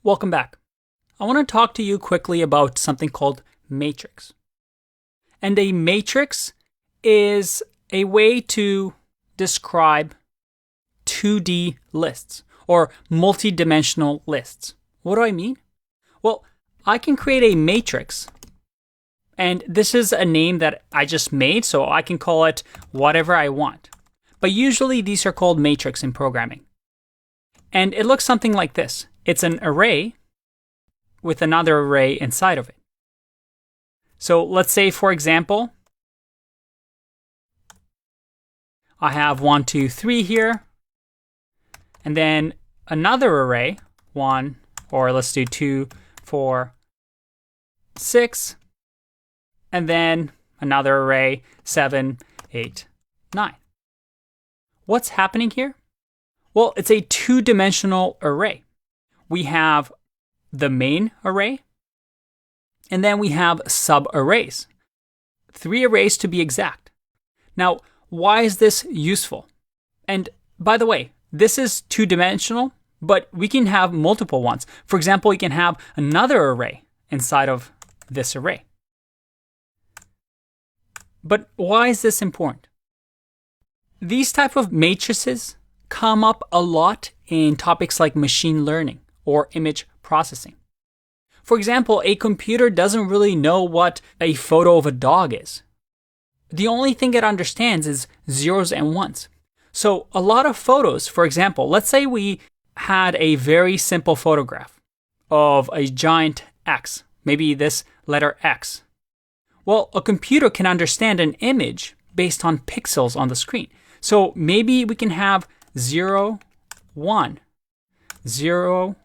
Welcome back. I want to talk to you quickly about something called matrix. And a matrix is a way to describe 2D lists or multi-dimensional lists. What do I mean? Well, I can create a matrix, and this is a name that I just made, so I can call it whatever I want. But usually these are called matrix in programming. And it looks something like this. It's an array with another array inside of it. So let's say, for example, I have 1, 2, 3 here, and then another array, 1, or let's do 2, 4, 6, and then another array, 7, 8, 9. What's happening here? Well, it's a two-dimensional array. We have the main array, and then we have sub-arrays. 3 arrays to be exact. Now, why is this useful? And by the way, this is two-dimensional, but we can have multiple ones. For example, we can have another array inside of this array. But why is this important? These type of matrices come up a lot in topics like machine learning or image processing. For example, a computer doesn't really know what a photo of a dog is. The only thing it understands is zeros and ones. So a lot of photos, for example, let's say we had a very simple photograph of a giant X, maybe this letter X. Well, a computer can understand an image based on pixels on the screen. So maybe we can have 0, 1, 0,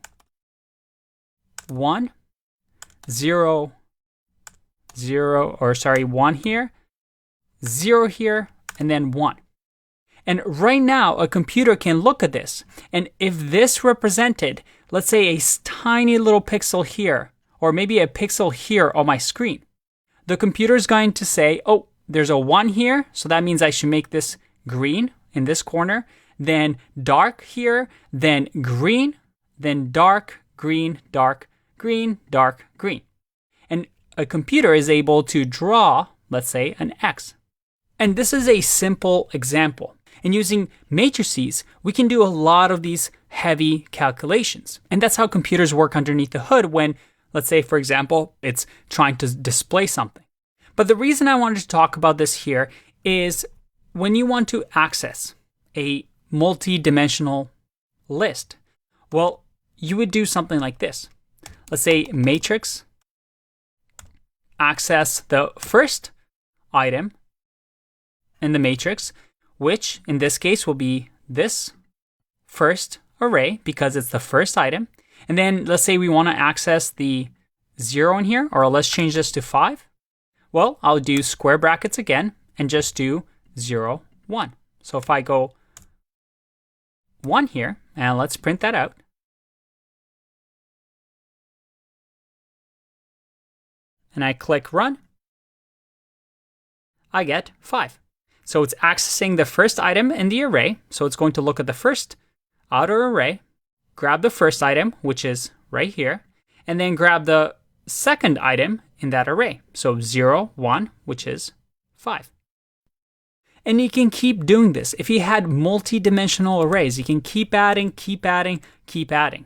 1, 0, 0, or sorry, 1 here, 0 here, and then 1. And right now, a computer can look at this. And if this represented, let's say, a tiny little pixel here, or maybe a pixel here on my screen, the computer is going to say, oh, there's a 1 here, so that means I should make this green in this corner, then dark here, then green, then dark, green, dark, green, dark, green. And a computer is able to draw, let's say, an X. And this is a simple example. And using matrices, we can do a lot of these heavy calculations. And that's how computers work underneath the hood when, let's say, for example, it's trying to display something. But the reason I wanted to talk about this here is when you want to access a multi-dimensional list, well, you would do something like this. Let's say matrix, access the first item in the matrix, which in this case will be this first array because it's the first item. And then let's say we want to access the 0 in here, or let's change this to 5. Well, I'll do square brackets again and just do 0, 1. So if I go 1 here, and let's print that out. And I click run, I get 5. So it's accessing the first item in the array. So it's going to look at the first outer array, grab the first item, which is right here, and then grab the second item in that array. So 0, 1, which is 5. And you can keep doing this. If you had multi-dimensional arrays, you can keep adding, keep adding, keep adding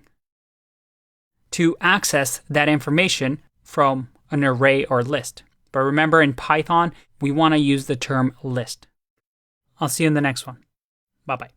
to access that information from an array or list. But remember, in Python, we want to use the term list. I'll see you in the next one. Bye-bye.